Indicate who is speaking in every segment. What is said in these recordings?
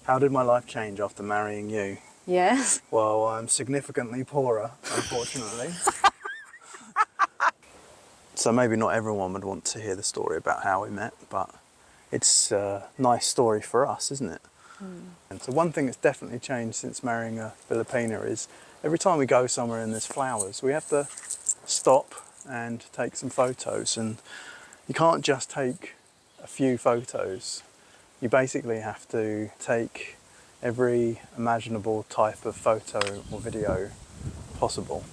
Speaker 1: How did my life change after marrying you?
Speaker 2: Yes.
Speaker 1: Well, I'm significantly poorer, unfortunately. So maybe not everyone would want to hear the story about how we met, but it's a nice story for us, isn't it? And so one thing that's definitely changed since marrying a Filipina is every time we go somewhere and there's flowers, we have to stop and take some photos. And you can't just take a few photos. You basically have to take every imaginable type of photo or video possible.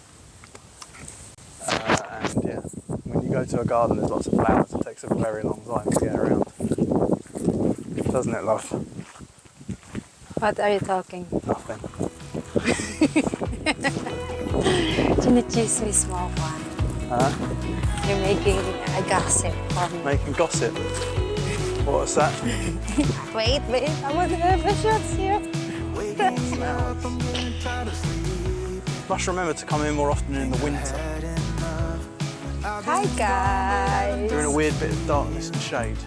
Speaker 1: And yeah, when you go to a garden there's lots of flowers, it takes a very long time to get around. Doesn't it, love?
Speaker 2: What are you talking?
Speaker 1: Nothing.
Speaker 2: Chinichismis mo ako.
Speaker 1: Huh?
Speaker 2: You're making a gossip for me.
Speaker 1: Making gossip. What's that?
Speaker 2: Wait, I want to have a shot here.
Speaker 1: Must remember to come in more often in the winter.
Speaker 2: Hi guys.
Speaker 1: You're in a weird bit of darkness and shade.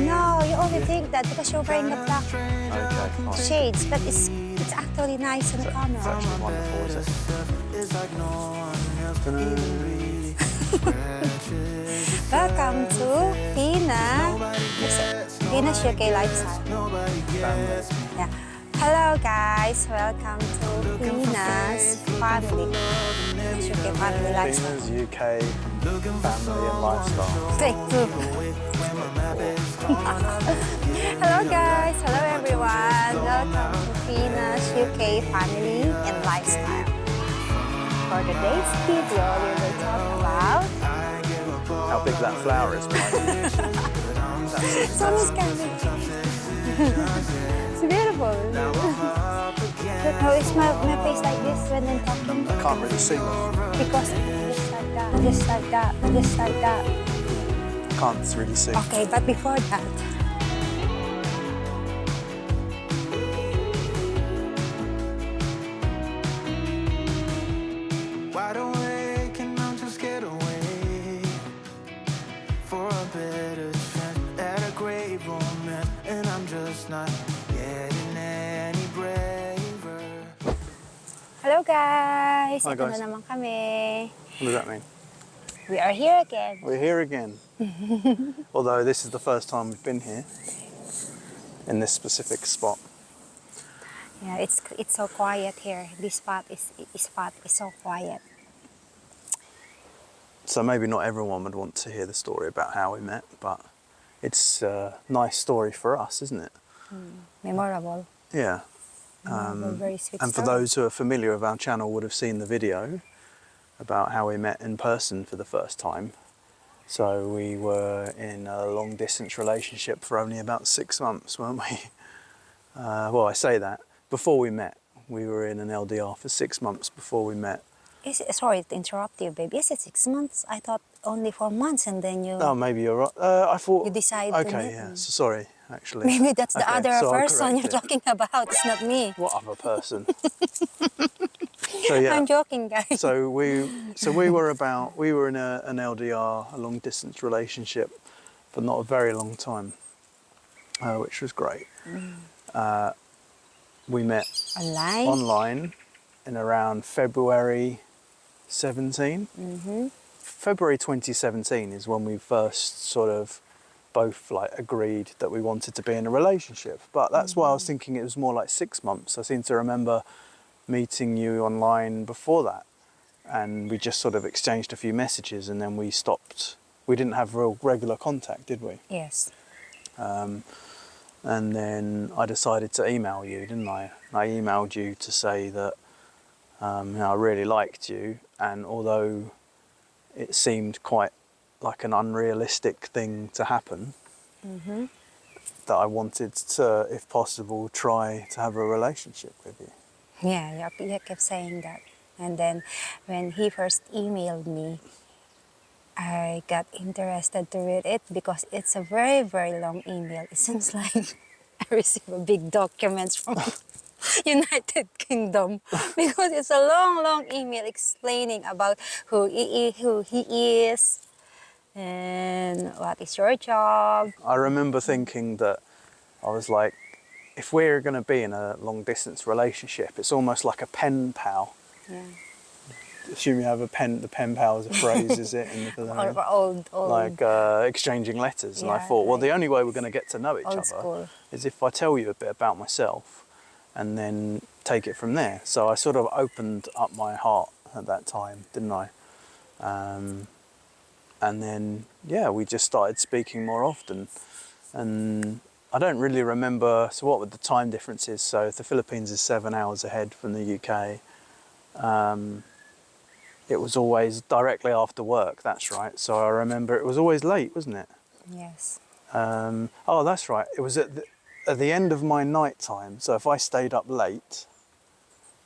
Speaker 2: No, you only think that because you're wearing the black
Speaker 1: Okay, fine.
Speaker 2: shades, but it's actually nice on the
Speaker 1: It's
Speaker 2: camera.
Speaker 1: actually wonderful, is it?
Speaker 2: Welcome to Pina's UK Lifestyle. Yeah. Hello guys, welcome to Pina's Family. Pina's UK Family Lifestyle.
Speaker 1: Filipina's UK family and lifestyle.
Speaker 2: Take two. Hello guys, hello everyone. Welcome to Pina's UK Family and Lifestyle. For today's video, we will talk about
Speaker 1: How big that flower is, Mike.
Speaker 2: Someone's coming. It's beautiful. Look how is my face like this when I'm talking?
Speaker 1: I can't really see them.
Speaker 2: Because just like that, just like that, just like that.
Speaker 1: I can't really see.
Speaker 2: Okay, but before that,
Speaker 3: Wide awake and I'm just get away for a better chance at a great romance, and I'm just not getting any braver.
Speaker 2: hello guys.
Speaker 1: Hi,
Speaker 2: Ito
Speaker 1: guys.
Speaker 2: na naman kami.
Speaker 1: What does that mean?
Speaker 2: We are here again.
Speaker 1: We're here again. Although this is the first time we've been here in this specific spot.
Speaker 2: Yeah, it's so quiet here. This spot is so quiet.
Speaker 1: So maybe not everyone would want to hear the story about how we met, but it's a nice story for us, isn't it?
Speaker 2: Memorable.
Speaker 1: Yeah.
Speaker 2: Memorable, very sweet
Speaker 1: And for
Speaker 2: story.
Speaker 1: those who are familiar with our channel would have seen the video about how we met in person for the first time. So we were in a long distance relationship for only about 6 months, weren't we? Well, I say that. Before we met, we were in an LDR for 6 months before we met.
Speaker 2: Sorry to interrupt you, baby. Is it 6 months? I thought only 4 months, and then you
Speaker 1: Oh, maybe you're right. I thought...
Speaker 2: you decide to
Speaker 1: Okay,
Speaker 2: meet
Speaker 1: yeah.
Speaker 2: me.
Speaker 1: So sorry, actually.
Speaker 2: Maybe that's the
Speaker 1: Okay,
Speaker 2: other
Speaker 1: so I'll
Speaker 2: person
Speaker 1: correct
Speaker 2: you're
Speaker 1: it.
Speaker 2: talking about. It's not me.
Speaker 1: What other person? So yeah.
Speaker 2: I'm joking, guys.
Speaker 1: So we were in an LDR, a long distance relationship, for not a very long time, which was great. We met online in around February 17. February 2017 is when we first sort of both like agreed that we wanted to be in a relationship. But that's why I was thinking it was more like 6 months. I seem to remember meeting you online before that, and we just sort of exchanged a few messages and then we stopped. We didn't have real regular contact, did we?
Speaker 2: Yes.
Speaker 1: And then I decided to email you, didn't I? I emailed you to say that I really liked you, and although it seemed quite like an unrealistic thing to happen, that I wanted to, if possible, try to have a relationship with you.
Speaker 2: Yeah, you kept saying that. And then when he first emailed me, I got interested to read it because it's a very, very long email. It seems like I received a big documents from United Kingdom because it's a long, long email explaining about who he is and what is your job.
Speaker 1: I remember thinking that I was like, if we're going to be in a long distance relationship, it's almost like a pen pal.
Speaker 2: Yeah.
Speaker 1: Assume you have a pen. The pen pal is a phrase, is it? In the Philippines?
Speaker 2: Or old.
Speaker 1: Like exchanging letters. And I
Speaker 2: Yeah,
Speaker 1: thought, well,
Speaker 2: like
Speaker 1: the only way we're going to get to know each
Speaker 2: old
Speaker 1: other
Speaker 2: school.
Speaker 1: is if I tell you a bit about myself and then take it from there. So I sort of opened up my heart at that time, didn't I? And then, yeah, we just started speaking more often. And I don't really remember, so what would the time difference is? So if the Philippines is 7 hours ahead from the UK. It was always directly after work, that's right. So I remember it was always late, wasn't it?
Speaker 2: Yes.
Speaker 1: Oh, that's right. It was at the end of my night time. So if I stayed up late,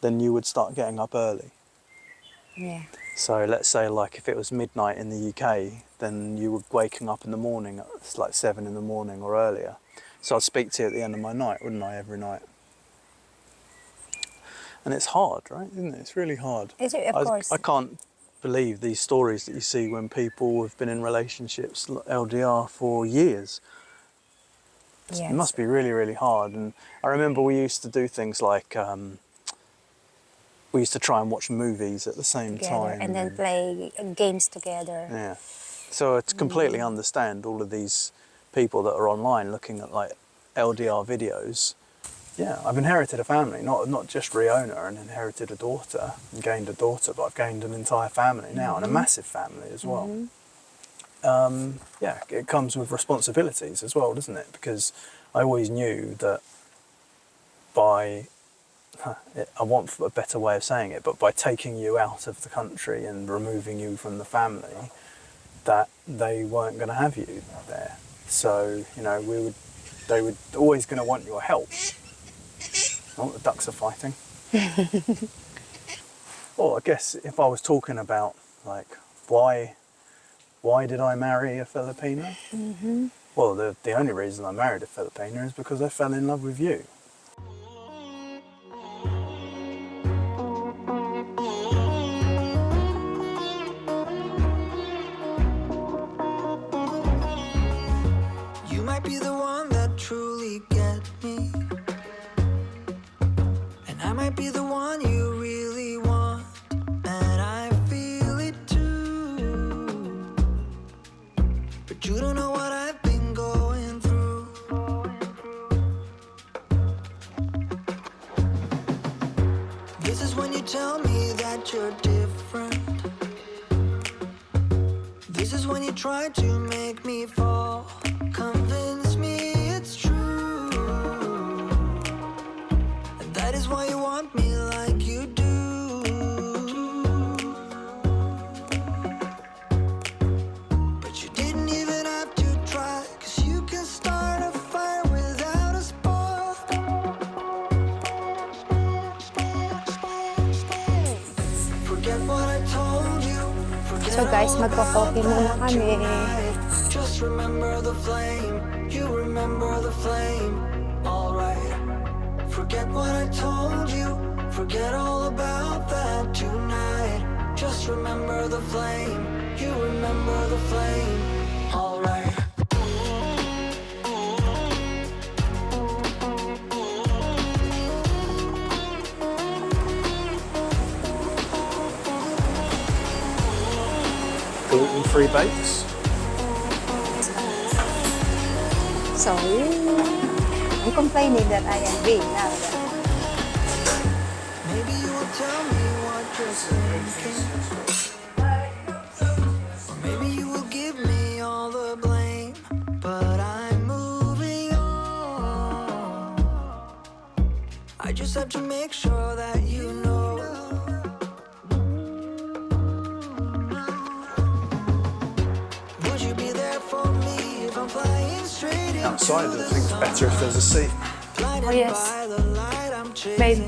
Speaker 1: then you would start getting up early.
Speaker 2: Yeah.
Speaker 1: So let's say like if it was midnight in the UK, then you were waking up in the morning, it's like 7 in the morning or earlier. So I'd speak to you at the end of my night, wouldn't I, every night? And it's hard, right? Isn't it? It's really hard.
Speaker 2: Of course.
Speaker 1: I can't believe these stories that you see when people have been in relationships, LDR, for years.
Speaker 2: Yes.
Speaker 1: It must be really, really hard. And I remember we used to do things like, we used to try and watch movies at the same
Speaker 2: Together,
Speaker 1: time.
Speaker 2: and then play games together.
Speaker 1: Yeah. So to completely understand all of these people that are online looking at like LDR videos. Yeah, I've inherited a family, not just Riona, and inherited a daughter and gained a daughter, but I've gained an entire family now, and a massive family as well. Yeah, it comes with responsibilities as well, doesn't it? Because I always knew that I want a better way of saying it, but by taking you out of the country and removing you from the family, that they weren't going to have you there. So, you know, they were always going to want your help. Oh, the ducks are fighting. Well, I guess if I was talking about, like, why did I marry a Filipino? Well, the only reason I married a Filipino is because I fell in love with you.
Speaker 3: You might be the one that truly gets me, and I might be the one you really want, and I feel it too. But you don't know what I've been going through. This is when you tell me that you're different. This is when you try to make me fall. Convince me it's true, and that is why you want me like you do. But you didn't even have to try, 'cause you can start a fire without a spark. Forget what I told you.
Speaker 2: So guys, magko-coffee muna kami.
Speaker 3: Just remember the flame, you remember the flame, alright. Forget what I told you, forget all about that tonight. Just remember the flame, you remember the flame, alright.
Speaker 1: Gluten-free bakes.
Speaker 2: So, I'm complaining that I am big now.
Speaker 3: Maybe you will tell me what you're thinking, or maybe you will give me all the blame, but I'm moving on. I just have to make sure that you know. Would you be there for me if I'm flying straight into
Speaker 1: Outside, I
Speaker 3: the
Speaker 1: think it's better if there's a seat.
Speaker 2: Oh yes, babe.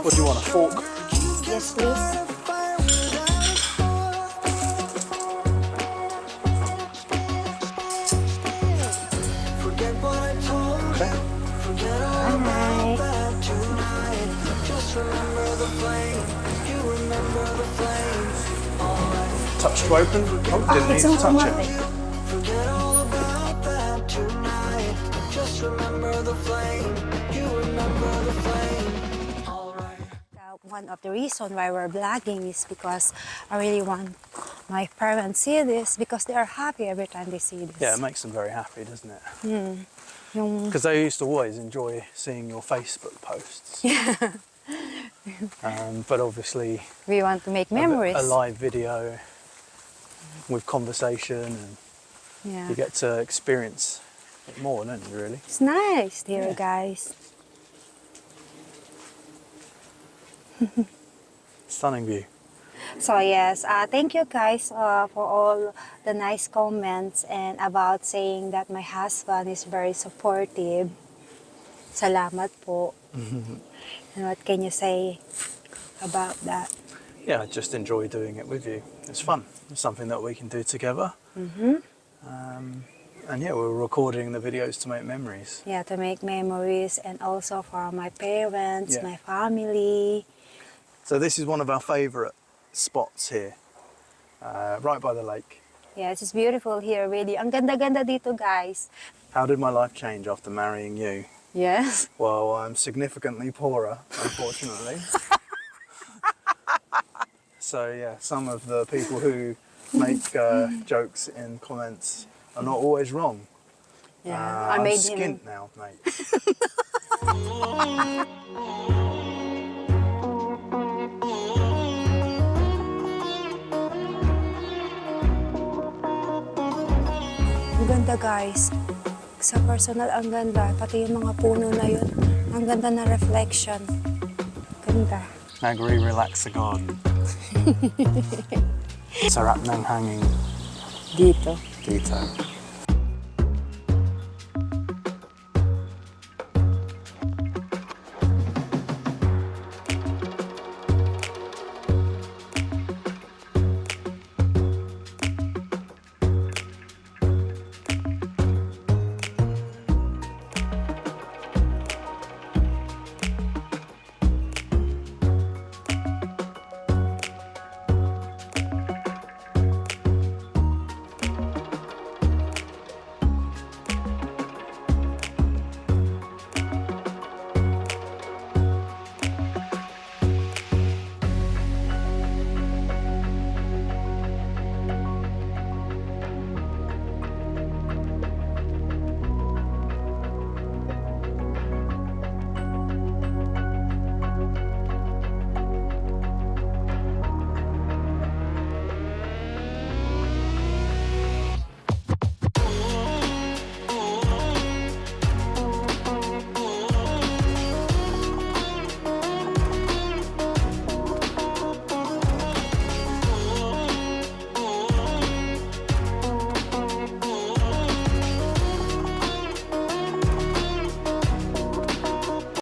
Speaker 1: What do you want, a fork?
Speaker 2: Yes, please.
Speaker 1: Okay. Touch to open? Oh, didn't need
Speaker 2: It's
Speaker 1: to touch
Speaker 2: automatic.
Speaker 1: it.
Speaker 3: Just remember the flame. You remember the flame. Alright.
Speaker 2: One of the reasons why we're vlogging is because I really want my parents see this because they are happy every time they see this.
Speaker 1: Yeah, it makes them very happy, doesn't it?
Speaker 2: Yung,
Speaker 1: Because they used to always enjoy seeing your Facebook posts. But obviously,
Speaker 2: we want to make
Speaker 1: a
Speaker 2: memories.
Speaker 1: live video with conversation, and
Speaker 2: Yeah.
Speaker 1: you get to experience it more, don't you, really?
Speaker 2: It's nice here,
Speaker 1: Yeah.
Speaker 2: guys.
Speaker 1: Stunning view.
Speaker 2: So yes, thank you guys for all the nice comments and about saying that my husband is very supportive. Salamat po. And what can you say about that?
Speaker 1: Yeah, I just enjoy doing it with you. It's fun. It's something that we can do together. And yeah, we're recording the videos to make memories.
Speaker 2: Yeah, to make memories and also for my parents,
Speaker 1: Yeah.
Speaker 2: my family.
Speaker 1: So this is one of our favourite spots here, right by the lake.
Speaker 2: Yes, it's beautiful here, really. Ang ganda-ganda dito, guys.
Speaker 1: How did my life change after marrying you?
Speaker 2: Yes.
Speaker 1: Well, I'm significantly poorer, unfortunately. So yeah, some of the people who make jokes in comments are not always wrong.
Speaker 2: Yeah,
Speaker 1: I'm
Speaker 2: I made
Speaker 1: skint
Speaker 2: him.
Speaker 1: now, mate.
Speaker 2: Ang ganda, guys. Sa personal, ang ganda. Pati yung mga puno na yun. Ang ganda na reflection. Ganda.
Speaker 1: Agri-relax the garden. Sarap ng hanging
Speaker 2: Dito.
Speaker 1: dito.